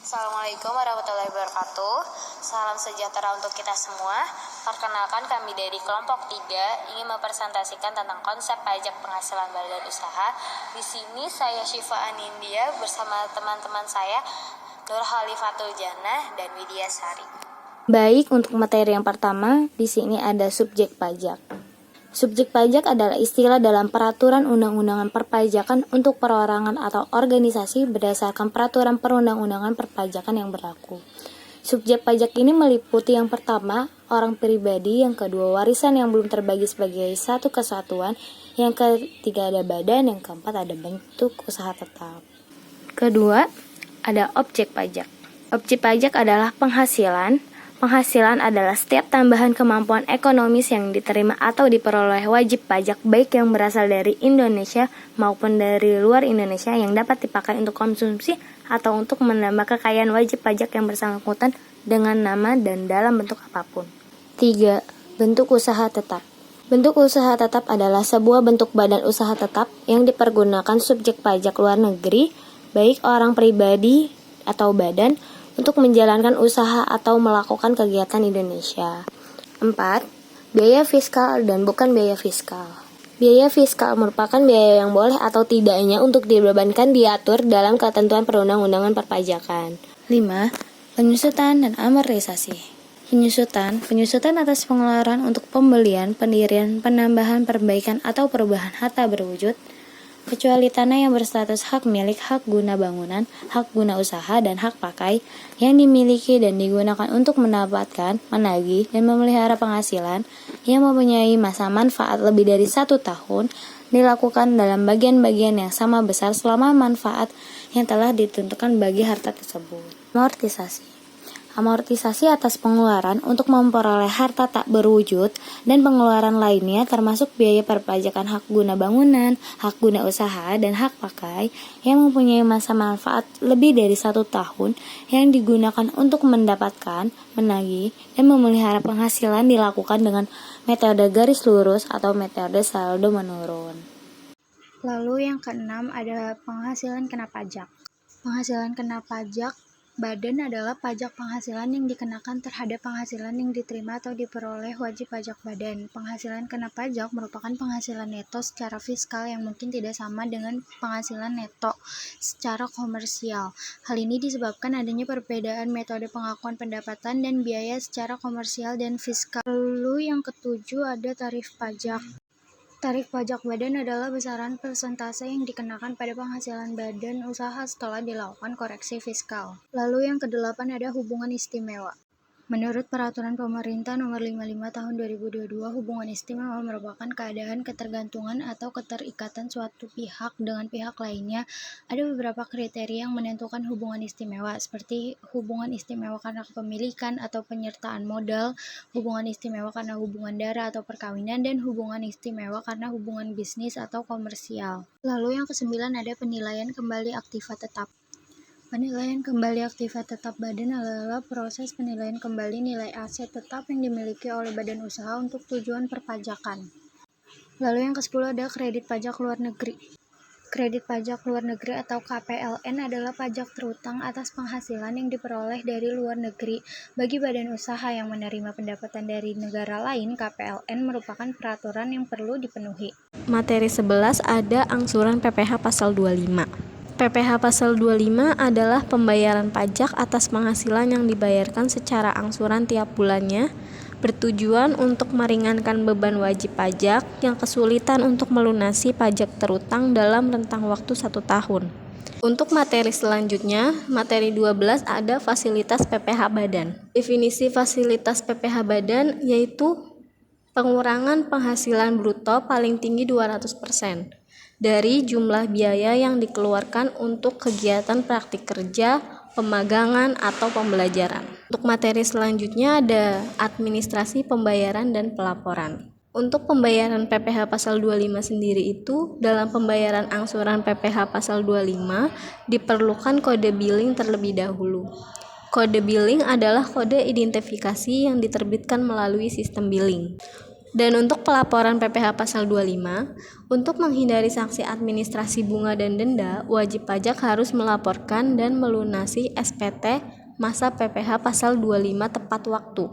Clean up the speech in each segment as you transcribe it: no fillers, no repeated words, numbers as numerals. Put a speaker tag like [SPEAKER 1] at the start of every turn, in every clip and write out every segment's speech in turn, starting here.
[SPEAKER 1] Assalamualaikum warahmatullahi wabarakatuh. Salam sejahtera untuk kita semua. Perkenalkan, kami dari kelompok 3 ingin mempresentasikan tentang konsep pajak penghasilan badan usaha. Di sini saya Syifa Anindya bersama teman-teman saya Nur Khalifatul Jannah dan Widya Sari.
[SPEAKER 2] Baik, untuk materi yang pertama, di sini ada subjek pajak. Subjek pajak adalah istilah dalam peraturan undang-undangan perpajakan untuk perorangan atau organisasi berdasarkan peraturan perundang-undangan perpajakan yang berlaku. Subjek pajak ini meliputi yang pertama, orang pribadi, yang kedua, warisan yang belum terbagi sebagai satu kesatuan, yang ketiga ada badan, yang keempat ada bentuk usaha tetap. Kedua, ada objek pajak. Objek pajak adalah penghasilan. Penghasilan adalah setiap tambahan kemampuan ekonomis yang diterima atau diperoleh wajib pajak baik yang berasal dari Indonesia maupun dari luar Indonesia yang dapat dipakai untuk konsumsi atau untuk menambah kekayaan wajib pajak yang bersangkutan dengan nama dan dalam bentuk apapun. 3. Bentuk usaha tetap. Bentuk usaha tetap adalah sebuah bentuk badan usaha tetap yang dipergunakan subjek pajak luar negeri, baik orang pribadi atau badan, untuk menjalankan usaha atau melakukan kegiatan Indonesia. 4. Biaya fiskal dan bukan biaya fiskal. Biaya fiskal merupakan biaya yang boleh atau tidaknya untuk dibebankan diatur dalam ketentuan perundang-undangan perpajakan. 5. Penyusutan dan amortisasi. Penyusutan atas pengeluaran untuk pembelian, pendirian, penambahan, perbaikan, atau perubahan harta berwujud, kecuali tanah yang berstatus hak milik, hak guna bangunan, hak guna usaha, dan hak pakai yang dimiliki dan digunakan untuk mendapatkan, menagih, dan memelihara penghasilan yang mempunyai masa manfaat lebih dari 1 tahun, dilakukan dalam bagian-bagian yang sama besar selama manfaat yang telah ditentukan bagi harta tersebut. Amortisasi atas pengeluaran untuk memperoleh harta tak berwujud dan pengeluaran lainnya termasuk biaya perpajakan hak guna bangunan, hak guna usaha, dan hak pakai yang mempunyai masa manfaat lebih dari 1 tahun yang digunakan untuk mendapatkan, menagih, dan memelihara penghasilan dilakukan dengan metode garis lurus atau metode saldo menurun.
[SPEAKER 3] Lalu yang keenam ada penghasilan kena pajak. Penghasilan kena pajak badan adalah pajak penghasilan yang dikenakan terhadap penghasilan yang diterima atau diperoleh wajib pajak badan. Penghasilan kena pajak merupakan penghasilan neto secara fiskal yang mungkin tidak sama dengan penghasilan neto secara komersial. Hal ini disebabkan adanya perbedaan metode pengakuan pendapatan dan biaya secara komersial dan fiskal. Lalu yang ketujuh ada tarif pajak. Tarif pajak badan adalah besaran persentase yang dikenakan pada penghasilan badan usaha setelah dilakukan koreksi fiskal. Lalu yang kedelapan ada hubungan istimewa. Menurut Peraturan Pemerintah Nomor 55 Tahun 2022, hubungan istimewa merupakan keadaan ketergantungan atau keterikatan suatu pihak dengan pihak lainnya. Ada beberapa kriteria yang menentukan hubungan istimewa, seperti hubungan istimewa karena kepemilikan atau penyertaan modal, hubungan istimewa karena hubungan darah atau perkawinan, dan hubungan istimewa karena hubungan bisnis atau komersial. Lalu yang kesembilan ada penilaian kembali aktiva tetap. Penilaian kembali aktiva tetap badan adalah proses penilaian kembali nilai aset tetap yang dimiliki oleh badan usaha untuk tujuan perpajakan. Lalu yang ke-10 ada kredit pajak luar negeri. Kredit pajak luar negeri atau KPLN adalah pajak terutang atas penghasilan yang diperoleh dari luar negeri. Bagi badan usaha yang menerima pendapatan dari negara lain, KPLN merupakan peraturan yang perlu dipenuhi.
[SPEAKER 4] Materi 11 ada angsuran PPh pasal 25. PPh pasal 25 adalah pembayaran pajak atas penghasilan yang dibayarkan secara angsuran tiap bulannya, bertujuan untuk meringankan beban wajib pajak yang kesulitan untuk melunasi pajak terutang dalam rentang waktu 1 tahun. Untuk materi selanjutnya, materi 12 ada fasilitas PPh badan. Definisi fasilitas PPh badan yaitu pengurangan penghasilan bruto paling tinggi 200% dari jumlah biaya yang dikeluarkan untuk kegiatan praktik kerja, pemagangan, atau pembelajaran. Untuk materi selanjutnya ada administrasi pembayaran dan pelaporan. Untuk pembayaran PPh pasal 25 sendiri itu, dalam pembayaran angsuran PPh pasal 25 diperlukan kode billing terlebih dahulu. Kode billing adalah kode identifikasi yang diterbitkan melalui sistem billing. Dan untuk pelaporan PPh pasal 25, untuk menghindari sanksi administrasi bunga dan denda, wajib pajak harus melaporkan dan melunasi SPT masa PPh pasal 25 tepat waktu.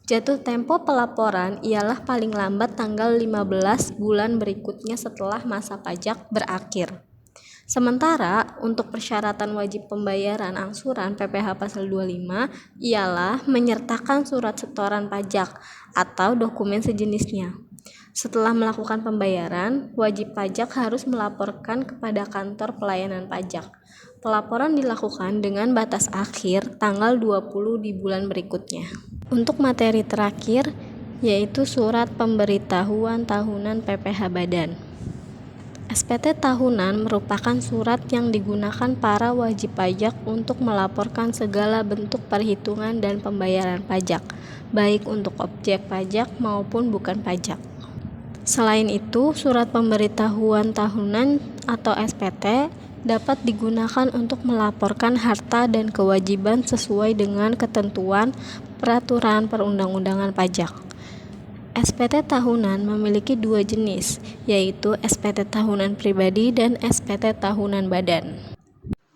[SPEAKER 4] Jatuh tempo pelaporan ialah paling lambat tanggal 15 bulan berikutnya setelah masa pajak berakhir. Sementara untuk persyaratan wajib pembayaran angsuran PPh pasal 25 ialah menyertakan surat setoran pajak atau dokumen sejenisnya. Setelah melakukan pembayaran, wajib pajak harus melaporkan kepada kantor pelayanan pajak. Pelaporan dilakukan dengan batas akhir tanggal 20 di bulan berikutnya. Untuk materi terakhir yaitu surat pemberitahuan tahunan PPh Badan. SPT tahunan merupakan surat yang digunakan para wajib pajak untuk melaporkan segala bentuk perhitungan dan pembayaran pajak, baik untuk objek pajak maupun bukan pajak. Selain itu, surat pemberitahuan tahunan atau SPT dapat digunakan untuk melaporkan harta dan kewajiban sesuai dengan ketentuan peraturan perundang-undangan pajak. SPT tahunan memiliki dua jenis, yaitu SPT tahunan pribadi dan SPT tahunan badan.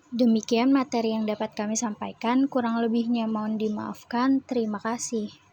[SPEAKER 3] Demikian materi yang dapat kami sampaikan, kurang lebihnya mohon dimaafkan. Terima kasih.